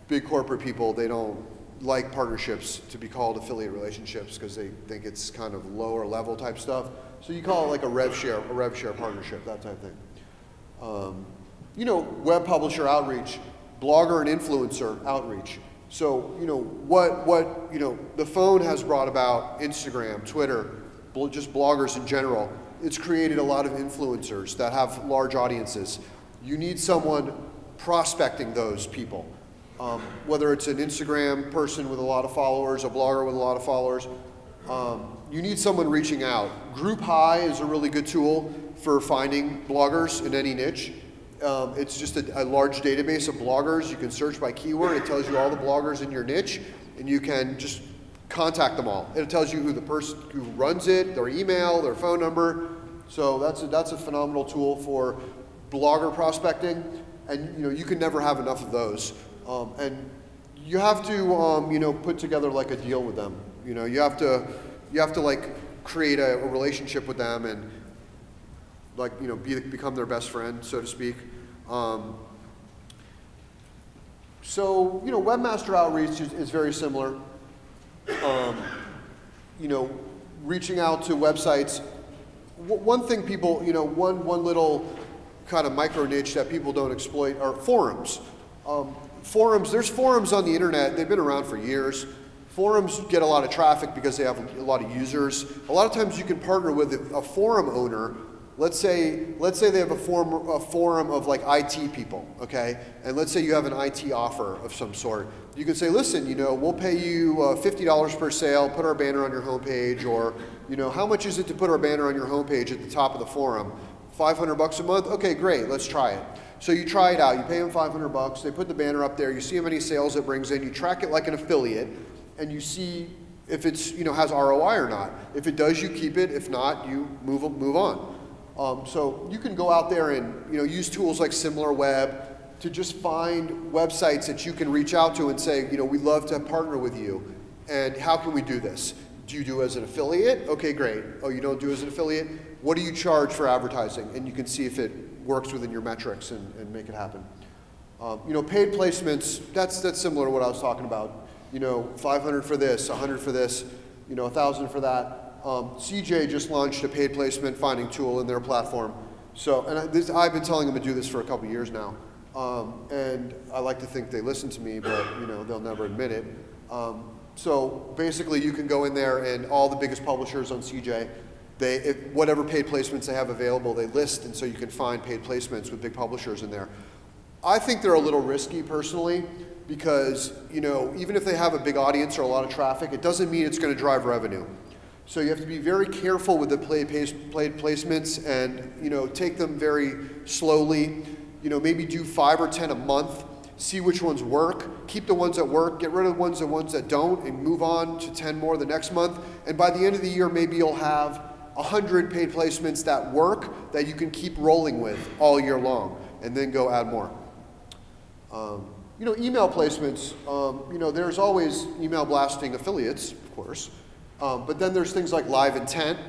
Big corporate people, they don't like partnerships to be called affiliate relationships because they think it's kind of lower level type stuff. So you call it like a rev share partnership, that type of thing. Web publisher outreach, blogger and influencer outreach. So, what the phone has brought about, Instagram, Twitter, just bloggers in general, it's created a lot of influencers that have large audiences. You need someone prospecting those people. Whether it's an Instagram person with a lot of followers, a blogger with a lot of followers, you need someone reaching out. Group High is a really good tool for finding bloggers in any niche. It's just a large database of bloggers. You can search by keyword. It tells you all the bloggers in your niche, and you can just contact them all. It tells you who the person who runs it, their email, their phone number. So that's a phenomenal tool for blogger prospecting, and you can never have enough of those. And you have to put together like a deal with them. You have to like create a relationship with them and become their best friend, so to speak. So webmaster outreach is very similar. Reaching out to websites. One thing people, one little kind of micro niche that people don't exploit are forums. There's forums on the internet. They've been around for years. Forums get a lot of traffic because they have a lot of users. A lot of times you can partner with a forum owner. Let's say they have a forum of like IT people, okay? And let's say you have an IT offer of some sort. You can say, listen, we'll pay you $50 per sale, put our banner on your homepage, or how much is it to put our banner on your homepage at the top of the forum? $500 a month? Okay, great, let's try it. So you try it out, you pay them $500, they put the banner up there, you see how many sales it brings in, you track it like an affiliate, and you see if it's has ROI or not. If it does, you keep it. If not, you move on. So you can go out there and use tools like SimilarWeb to just find websites that you can reach out to and say, we'd love to partner with you, and how can we do this? Do you do as an affiliate? Okay, great. Oh, you don't do as an affiliate? What do you charge for advertising? And you can see if it works within your metrics and make it happen. Paid placements, that's similar to what I was talking about. 500 for this, 100 for this, 1,000 for that. CJ just launched a paid placement finding tool in their platform. So, and I've been telling them to do this for a couple years now. And I like to think they listen to me, but they'll never admit it. So basically you can go in there and all the biggest publishers on CJ, whatever paid placements they have available, they list, and so you can find paid placements with big publishers in there. I think they're a little risky personally, because even if they have a big audience or a lot of traffic, it doesn't mean it's going to drive revenue. So you have to be very careful with the paid placements and, you know, take them very slowly. You know, maybe do 5 or 10 a month, see which ones work, keep the ones that work, get rid of the ones that don't, and move on to 10 more the next month. And by the end of the year, maybe you'll have 100 paid placements that work that you can keep rolling with all year long, and then go add more. You know, email placements, you know, there's always email blasting affiliates, of course, but then there's things like live intent.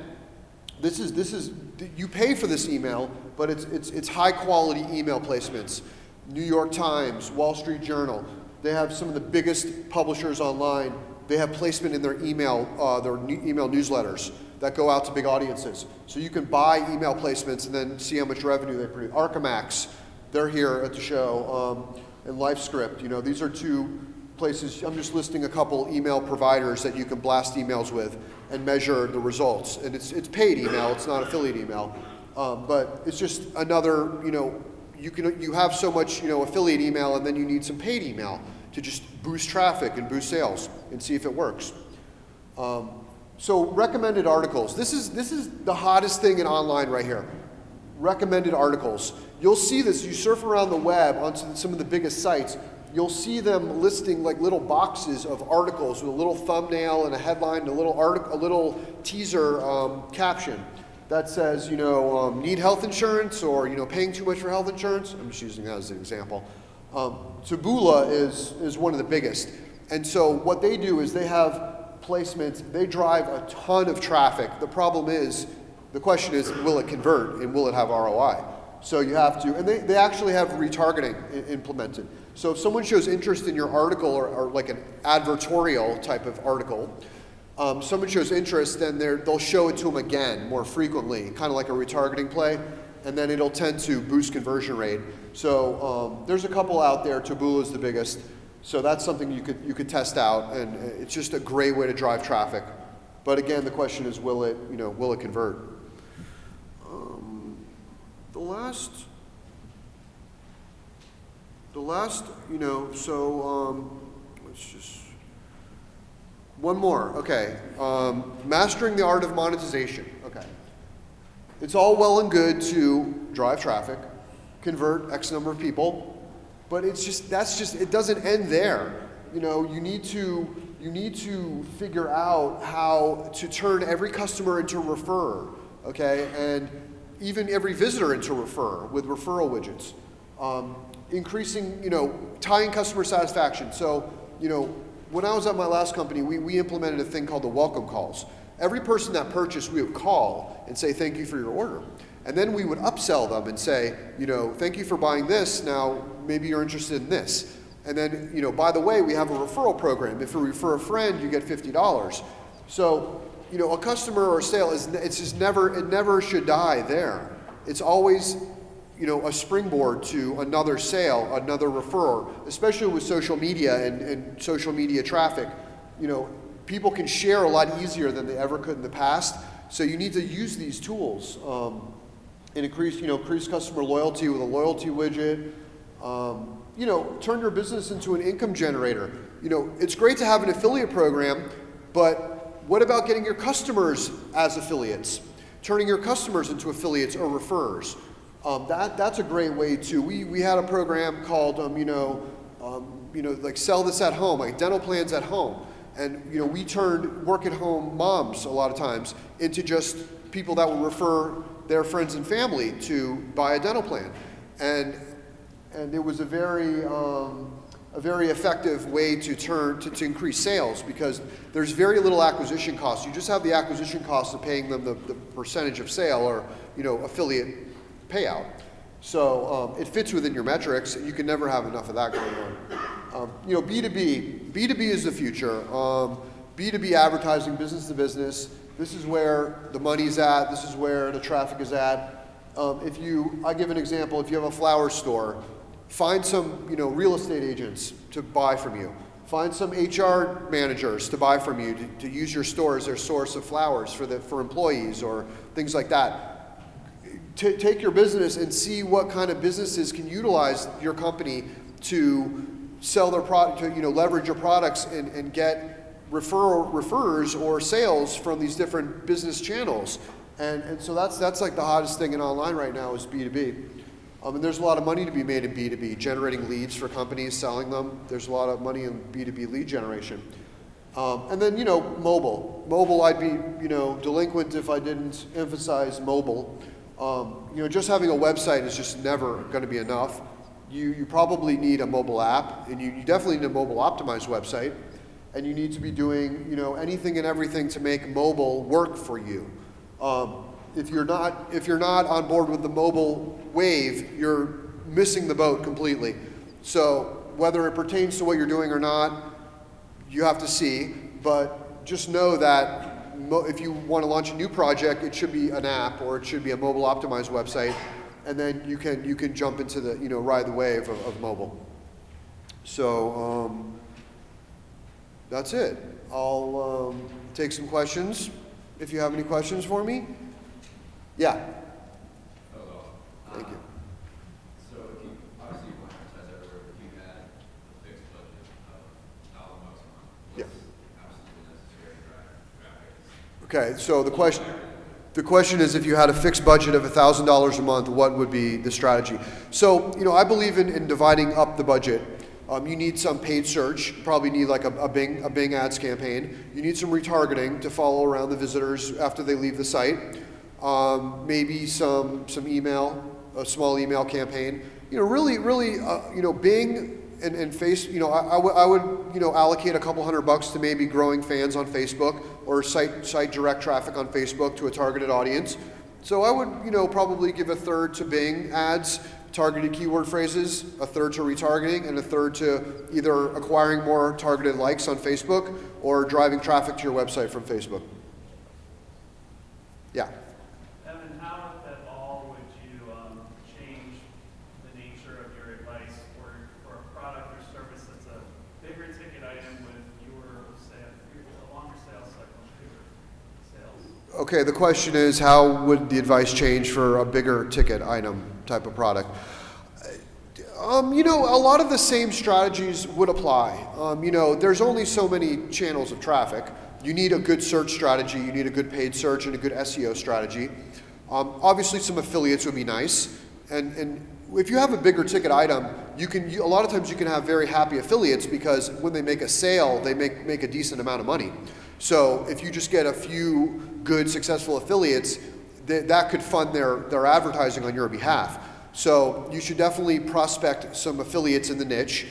This is you pay for this email, but it's high quality email placements. New York Times, Wall Street Journal, they have some of the biggest publishers online. They have placement in their email newsletters that go out to big audiences. So you can buy email placements and then see how much revenue they produce. Archamax, they're here at the show, and LifeScript. You know, these are two places. I'm just listing a couple email providers that you can blast emails with and measure the results. And it's paid email, it's not affiliate email, but it's just another, you know, you have so much, you know, affiliate email, and then you need some paid email to just boost traffic and boost sales and see if it works. So recommended articles. This is the hottest thing in online right here. Recommended articles. You'll see this. You surf around the web onto some of the biggest sites. You'll see them listing like little boxes of articles with a little thumbnail and a headline and a little teaser caption that says, you know, need health insurance, or, you know, paying too much for health insurance. I'm just using that as an example. Taboola is one of the biggest. And so what they do is they have placements. They drive a ton of traffic. The question is, will it convert and will it have ROI? So you have to, and they actually have retargeting implemented. So if someone shows interest in your article, or like an advertorial type of article, someone shows interest, then they'll show it to them again more frequently, kind of like a retargeting play, and then it'll tend to boost conversion rate. So there's a couple out there. Taboola is the biggest. So that's something you could test out, and it's just a great way to drive traffic. But again, the question is, will it convert? The last, you know, so let's just, one more, okay. Mastering the art of monetization, okay. It's all well and good to drive traffic, convert X number of people, but it doesn't end there. You know, you need to figure out how to turn every customer into a referrer, okay, and even every visitor into a referrer with referral widgets. Increasing, you know, tying customer satisfaction. So, you know, when I was at my last company, we implemented a thing called the welcome calls. Every person that purchased, we would call and say, thank you for your order. And then we would upsell them and say, you know, thank you for buying this, now maybe you're interested in this. And then, you know, by the way, we have a referral program. If you refer a friend, you get $50. So, you know, a customer or a sale, it never should die there. It's always, you know, a springboard to another sale, another referrer, especially with social media and social media traffic. You know, people can share a lot easier than they ever could in the past. So you need to use these tools and increase customer loyalty with a loyalty widget. You know, turn your business into an income generator. You know, it's great to have an affiliate program, but what about getting your customers as affiliates? Turning your customers into affiliates or referrers. That's a great way too. We had a program called, like sell this at home, like dental plans at home. And, you know, we turned work at home moms a lot of times into just people that would refer their friends and family to buy a dental plan. And it was a very effective way to increase sales, because there's very little acquisition costs. You just have the acquisition costs of paying them the percentage of sale, or, you know, affiliate payout. So it fits within your metrics. You can never have enough of that going on. You know, B2B is the future. B2B advertising, business to business. This is where the money's at. This is where the traffic is at. I give an example. If you have a flower store, find some, you know, real estate agents to buy from you. Find some HR managers to buy from you to use your store as their source of flowers for employees or things like that. Take your business and see what kind of businesses can utilize your company to sell their product, to, you know, leverage your products and get referrers or sales from these different business channels. And so that's like the hottest thing in online right now is B2B. And there's a lot of money to be made in B2B, generating leads for companies, selling them. There's a lot of money in B2B lead generation. And then, mobile. Mobile, I'd be, delinquent if I didn't emphasize mobile. Just having a website is just never going to be enough. You probably need a mobile app, and you definitely need a mobile optimized website, and you need to be doing, anything and everything to make mobile work for you. If you're not on board with the mobile wave, you're missing the boat completely. So whether it pertains to what you're doing or not, you have to see, but just know that if you want to launch a new project, it should be an app or it should be a mobile optimized website, and then you can jump into the, ride the wave of mobile. So that's it. I'll take some questions if you have any questions for me. Yeah. Hello. Thank you. So if you, obviously you want to advertise everywhere, but if you had a fixed budget of $1,000 a month, Yeah. what's absolutely necessary to drive traffic? Okay, so the question is, if you had a fixed budget of $1,000 a month, what would be the strategy? So, I believe in dividing up the budget. You need some paid search. You probably need like a Bing ads campaign. You need some retargeting to follow around the visitors after they leave the site. Maybe some email, a small email campaign. Really, Bing and Face. I would allocate a couple $100 to maybe growing fans on Facebook or site direct traffic on Facebook to a targeted audience. So I would probably give a third to Bing ads, targeted keyword phrases, a third to retargeting, and a third to either acquiring more targeted likes on Facebook or driving traffic to your website from Facebook. Yeah. Evan, how, if at all, would you change the nature of your advice for a product or service that's a bigger ticket item with a longer sales cycle, bigger sales? Okay, the question is, how would the advice change for a bigger ticket item type of product? A lot of the same strategies would apply. There's only so many channels of traffic. You need a good search strategy, you need a good paid search and a good SEO strategy. Obviously some affiliates would be nice. And if you have a bigger ticket item, a lot of times you can have very happy affiliates because when they make a sale, they make a decent amount of money. So if you just get a few good, successful affiliates, that could fund their advertising on your behalf. So you should definitely prospect some affiliates in the niche,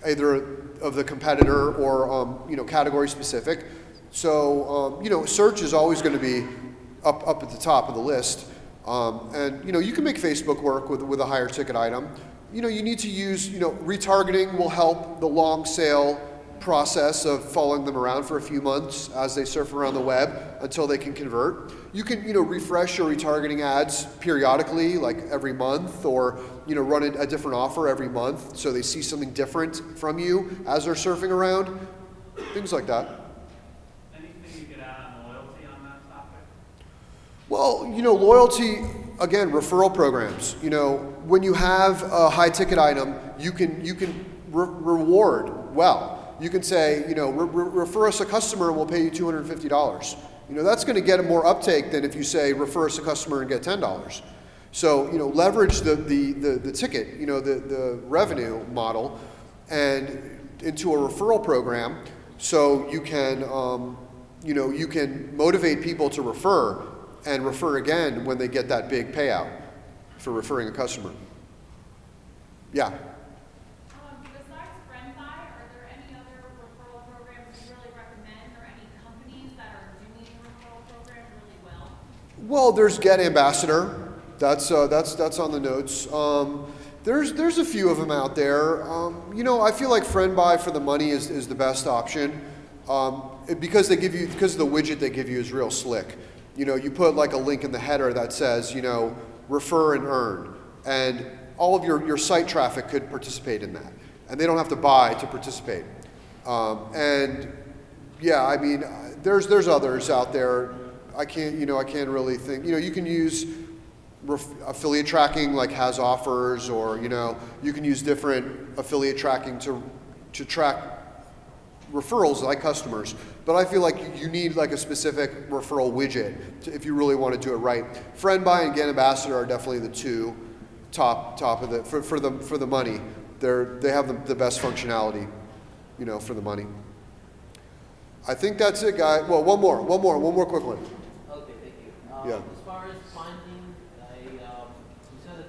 either of the competitor or category specific. So search is always going to be up at the top of the list. And you can make Facebook work with a higher ticket item. You need to use retargeting will help the long sale process of following them around for a few months as they surf around the web until they can convert. You can refresh your retargeting ads periodically, like every month, or run a different offer every month so they see something different from you as they're surfing around. Things like that. Anything you could add on loyalty on that topic? Well, loyalty, again, referral programs. When you have a high ticket item, you can reward well. You can say, refer us a customer and we'll pay you $250. That's going to get more uptake than if you say, refer us a customer and get $10. So, leverage the ticket, the revenue model and into a referral program so you can, you can motivate people to refer and refer again when they get that big payout for referring a customer. Yeah. Besides FriendBuy, are there any other referral programs you really recommend, or any companies that are doing referral programs really well? Well, there's Get Ambassador. That's on the notes. There's a few of them out there. I feel like FriendBuy for the money is the best option because the widget they give you is real slick. You put like a link in the header that says, refer and earn, and all of your site traffic could participate in that, and they don't have to buy to participate. And yeah, I mean, there's others out there. I can't really think. You can use affiliate tracking like Has Offers, or you can use different affiliate tracking to track referrals like customers, but I feel like you need like a specific referral widget if you really want to do it right. Friend Buy and Get Ambassador are definitely the two top of the for the money. They have the best functionality, you know, for the money. I think that's it, guys. Well, one more quick one. Okay, thank you. Yeah. As far as finding you said that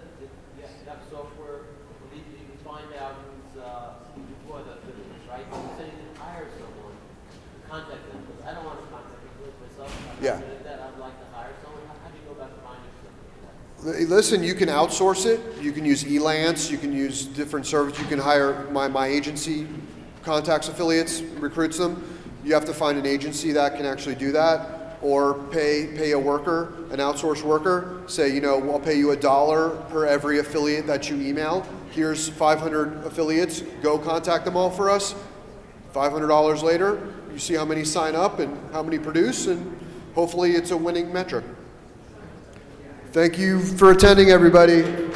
you have software, you can find out who's before the business, right? You said you can hire someone to contact them, because I don't want to contact them myself. I'm Yeah. not good at that. I'd like to hire someone. How do you go about finding someone? Listen, you can outsource it. You can use Elance. You can use different services. You can hire my agency, contacts affiliates, recruits them. You have to find an agency that can actually do that, or pay a worker, an outsourced worker. Say, you know, I'll pay you $1 per every affiliate that you email. Here's 500 affiliates. Go contact them all for us. $500 later, you see how many sign up and how many produce, and hopefully it's a winning metric. Thank you for attending, everybody.